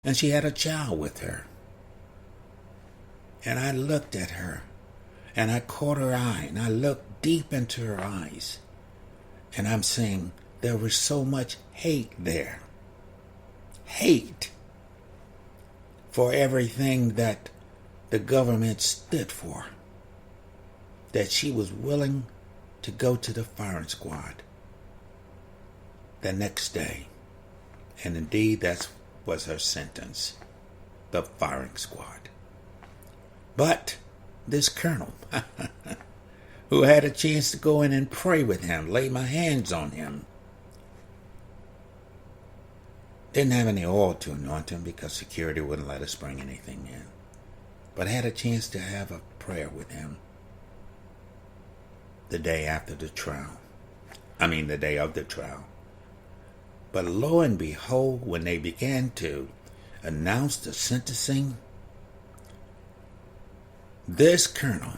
And she had a child with her. And I looked at her, and I caught her eye, and I looked deep into her eyes. And I'm saying there was so much hate there. Hate for everything that the government stood for. That she was willing to go to the firing squad the next day. And indeed, that was her sentence, the firing squad. But this colonel, who had a chance to go in and pray with him, lay my hands on him, didn't have any oil to anoint him because security wouldn't let us bring anything in. But had a chance to have a prayer with him the day after the trial. The day of the trial. But lo and behold, when they began to announce the sentencing, this colonel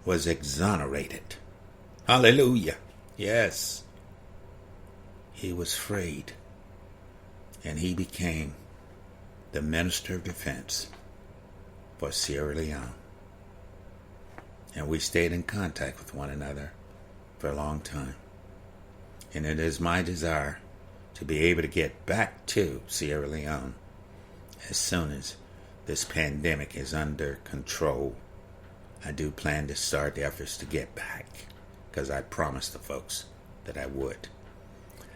was exonerated. Hallelujah. Yes. He was freed. And he became the Minister of Defense for Sierra Leone. And we stayed in contact with one another for a long time. And it is my desire to be able to get back to Sierra Leone as soon as this pandemic is under control. I do plan to start the efforts to get back, because I promised the folks that I would.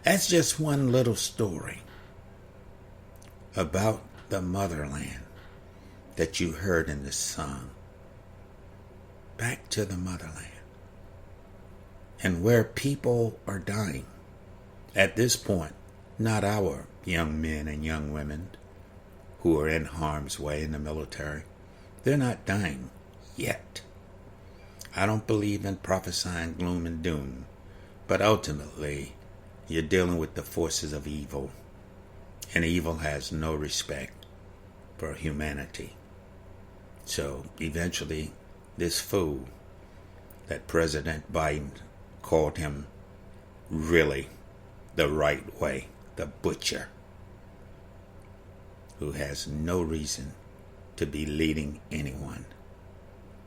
That's just one little story about the motherland that you heard in this song. Back to the motherland. And where people are dying. At this point, not our young men and young women who are in harm's way in the military. They're not dying yet. I don't believe in prophesying gloom and doom, but ultimately, you're dealing with the forces of evil, and evil has no respect for humanity. So eventually, this fool that President Biden called him really the right way, the butcher, who has no reason to be leading anyone,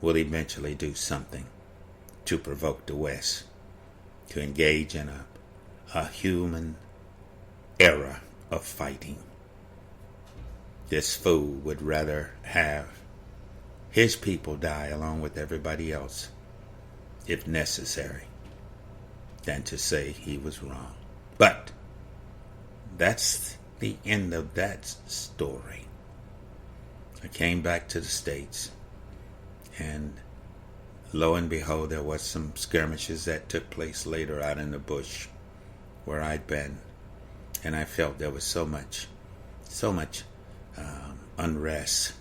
will eventually do something to provoke the West to engage in a human era of fighting. This fool would rather have his people die along with everybody else, if necessary, than to say he was wrong. But that's the end of that story. I came back to the States, and lo and behold, there was some skirmishes that took place later out in the bush where I'd been, and I felt there was so much unrest.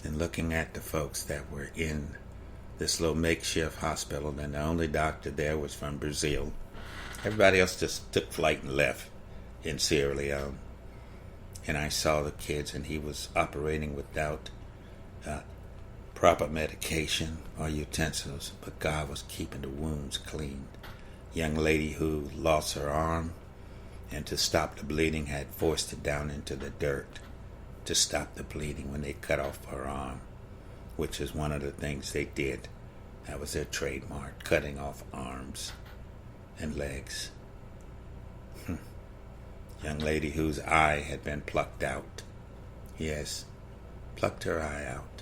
And looking at the folks that were in this little makeshift hospital, and the only doctor there was from Brazil. Everybody else just took flight and left in Sierra Leone. And I saw the kids, and he was operating without proper medication or utensils, but God was keeping the wounds clean. Young lady who lost her arm, and to stop the bleeding had forced it down into the dirt to stop the bleeding when they cut off her arm, which is one of the things they did. That was their trademark, cutting off arms and legs. Young lady whose eye had been plucked out. Yes, plucked her eye out,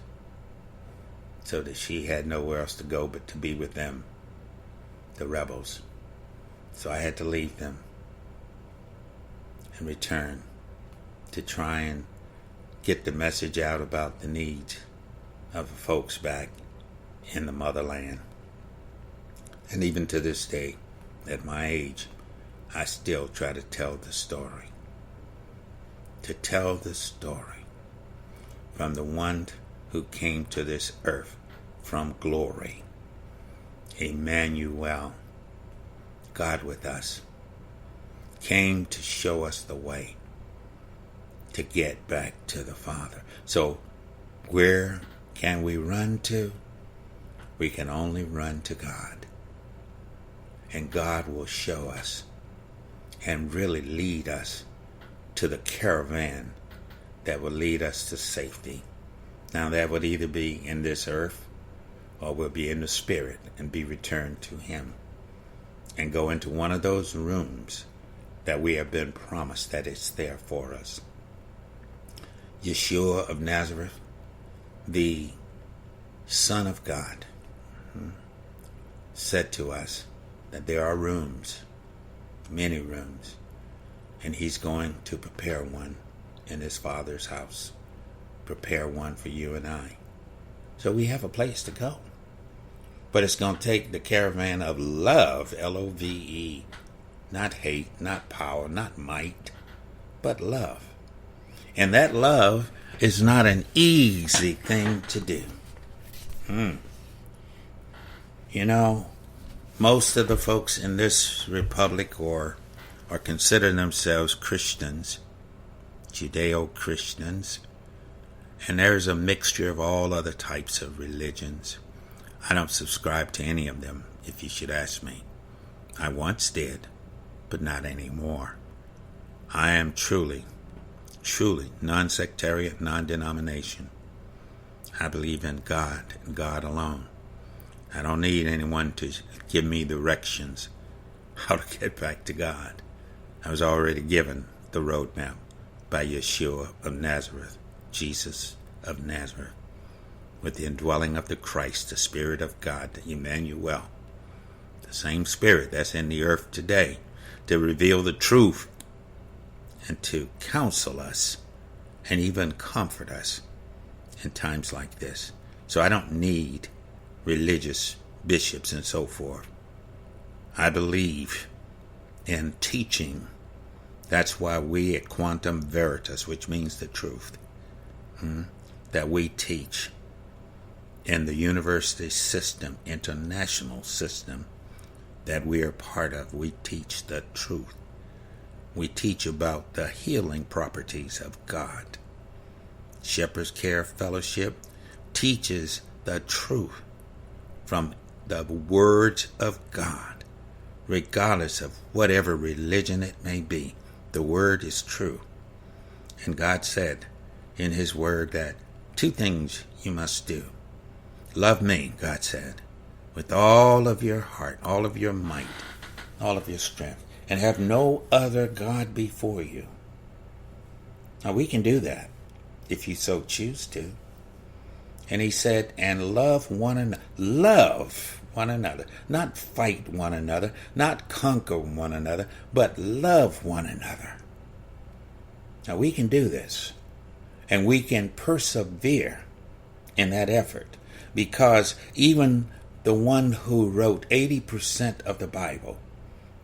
so that she had nowhere else to go but to be with them, the rebels. So I had to leave them and return to try and get the message out about the needs of the folks back in the motherland. And even to this day, at my age, I still try to tell the story. To tell the story from the one who came to this earth from glory. Emmanuel, God with us, came to show us the way to get back to the Father. So where can we run to? We can only run to God. And God will show us and really lead us to the caravan that will lead us to safety. Now that would either be in this earth or will be in the spirit and be returned to him and go into one of those rooms that we have been promised that it's there for us. Yeshua of Nazareth, the Son of God, said to us that there are rooms, many rooms, and he's going to prepare one in his Father's house. Prepare one for you and I. So we have a place to go. But it's going to take the caravan of love, L-O-V-E, not hate, not power, not might, but love. And that love is not an easy thing to do. You know, most of the folks in this republic are considering themselves Christians, Judeo-Christians, and there's a mixture of all other types of religions. I don't subscribe to any of them, if you should ask me. I once did, but not anymore. I am truly non-sectarian, non-denomination. I believe in God and God alone. I don't need anyone to give me directions how to get back to God. I was already given the roadmap by Yeshua of Nazareth, Jesus of Nazareth, with the indwelling of the Christ, the Spirit of God, Emmanuel, the same Spirit that's in the earth today, to reveal the truth and to counsel us and even comfort us in times like this. So I don't need religious bishops and so forth. I believe in teaching. That's why we at Quantum Veritas, which means the truth, that we teach in the university system, international system that we are part of. We teach the truth. We teach about the healing properties of God. Shepherd's Care Fellowship teaches the truth from the words of God, regardless of whatever religion it may be. The word is true. And God said in his word that 2 things you must do. Love me, God said, with all of your heart, all of your might, all of your strength, and have no other God before you. Now we can do that if you so choose to. And he said, and love one another. Love one another. Not fight one another, not conquer one another, but love one another. Now we can do this. And we can persevere in that effort. Because even the one who wrote 80% of the Bible,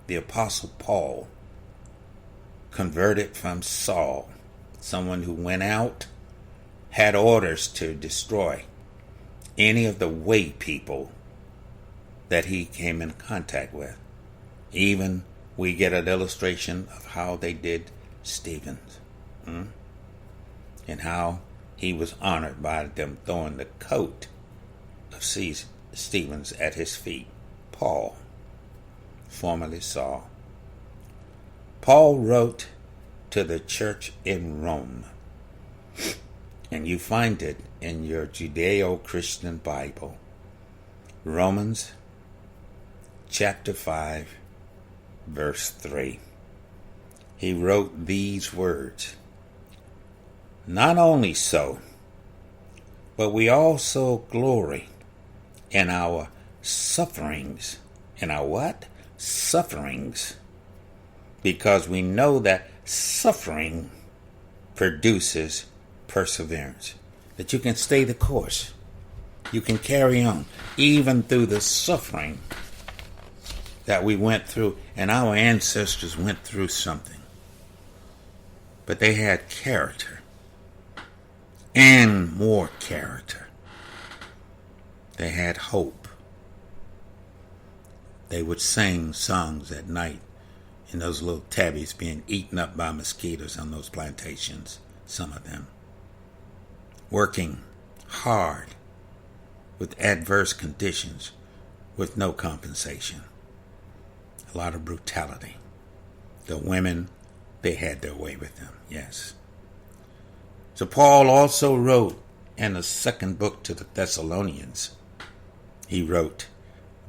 the Apostle Paul, converted from Saul, someone who went out, had orders to destroy any of the way people that he came in contact with. Even we get an illustration of how they did Stephen's, and how he was honored by them throwing the coat of Stephen's at his feet. Paul, formerly Saul. Paul wrote to the church in Rome, and you find it in your Judeo-Christian Bible. Romans chapter 5, verse 3. He wrote these words, not only so, but we also glory in our sufferings. In our what? Sufferings. Because we know that suffering produces perseverance. That you can stay the course. You can carry on. Even through the suffering that we went through. And our ancestors went through something. But they had character. And more character. They had hope. They would sing songs at night in those little tabbies being eaten up by mosquitoes on those plantations, some of them. Working hard with adverse conditions with no compensation. A lot of brutality. The women they had their way with them, yes. So Paul also wrote in the second book to the Thessalonians, he wrote,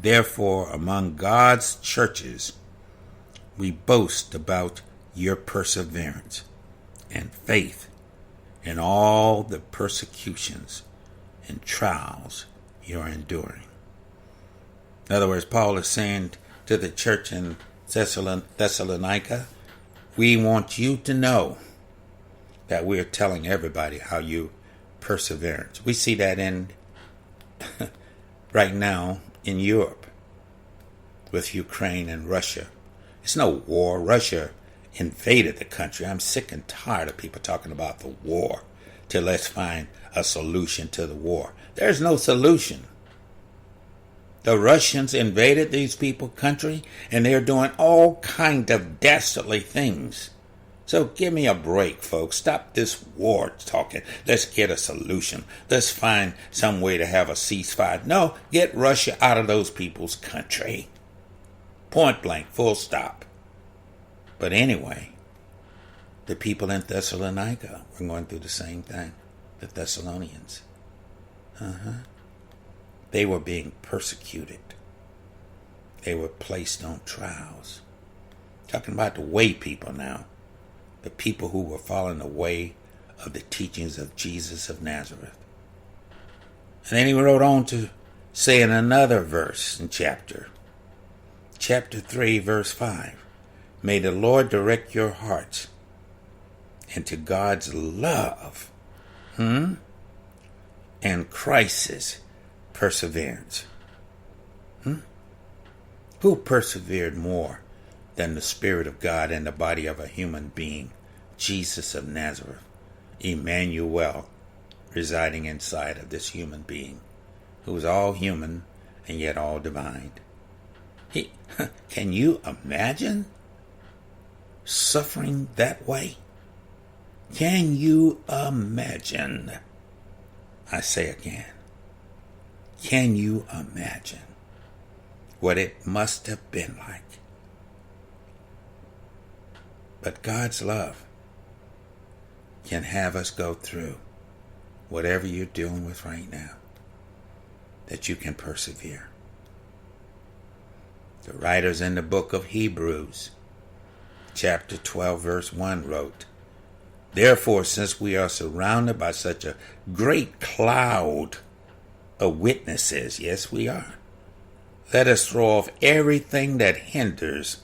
"Therefore, among God's churches, we boast about your perseverance and faith in all the persecutions and trials you're enduring." In other words, Paul is saying to the church in Thessalonica, we want you to know that we're telling everybody how you perseverance. We see that in right now in Europe with Ukraine and Russia. It's no war. Russia invaded the country. I'm sick and tired of people talking about the war till let's find a solution to the war. There's no solution. The Russians invaded these people's country and they're doing all kind of dastardly things. So give me a break, folks. Stop this war talking. Let's get a solution. Let's find some way to have a ceasefire. No, get Russia out of those people's country. Point blank, full stop. But anyway, the people in Thessalonica were going through the same thing. The Thessalonians. They were being persecuted. They were placed on trials. Talking about the way people now. The people who were following the way of the teachings of Jesus of Nazareth. And then he wrote on to say in another verse in chapter 3, verse 5, "May the Lord direct your hearts into God's love and Christ's perseverance." Who persevered more than the Spirit of God in the body of a human being, Jesus of Nazareth, Emmanuel, residing inside of this human being, who was all human and yet all divine? Can you imagine suffering that way? Can you imagine? I say again, can you imagine what it must have been like? But God's love can have us go through whatever you're dealing with right now, that you can persevere. The writers in the book of Hebrews, chapter 12, verse 1 wrote, "Therefore, since we are surrounded by such a great cloud of witnesses," yes, we are, "let us throw off everything that hinders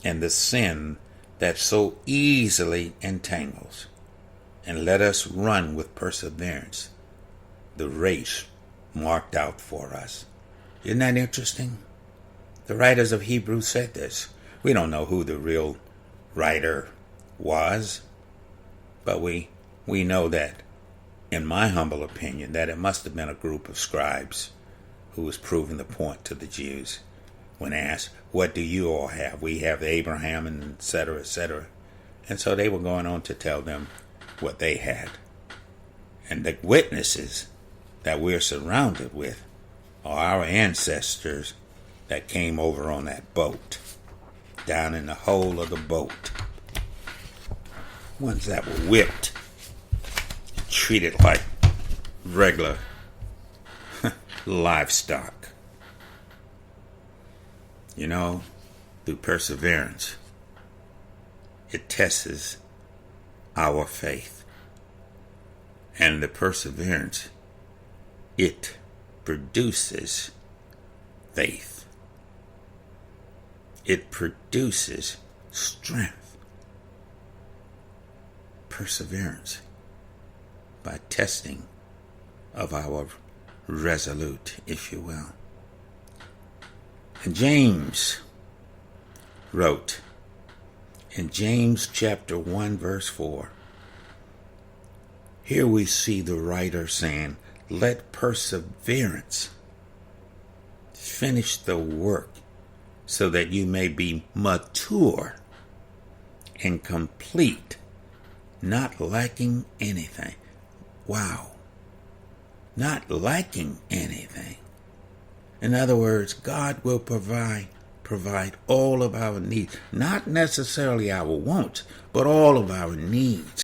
and the sin that so easily entangles, and let us run with perseverance the race marked out for us." Isn't that interesting? The writers of Hebrews said this. We don't know who the real writer was, but we know that, in my humble opinion, that it must have been a group of scribes who was proving the point to the Jews when asked, "What do you all have?" "We have Abraham," and et cetera, et cetera. And so they were going on to tell them what they had. And the witnesses that we're surrounded with are our ancestors that came over on that boat, down in the hole of the boat. Ones that were whipped, treated like regular livestock. You know, through perseverance, it tests our faith. And the perseverance, it produces faith. It produces strength. Perseverance by testing of our resolute, if you will. And James wrote in James chapter 1 verse 4, here we see the writer saying, "Let perseverance finish the work so that you may be mature and complete, not lacking anything." Wow. Not lacking anything. In other words, God will provide provide all of our needs, not necessarily our wants, but all of our needs.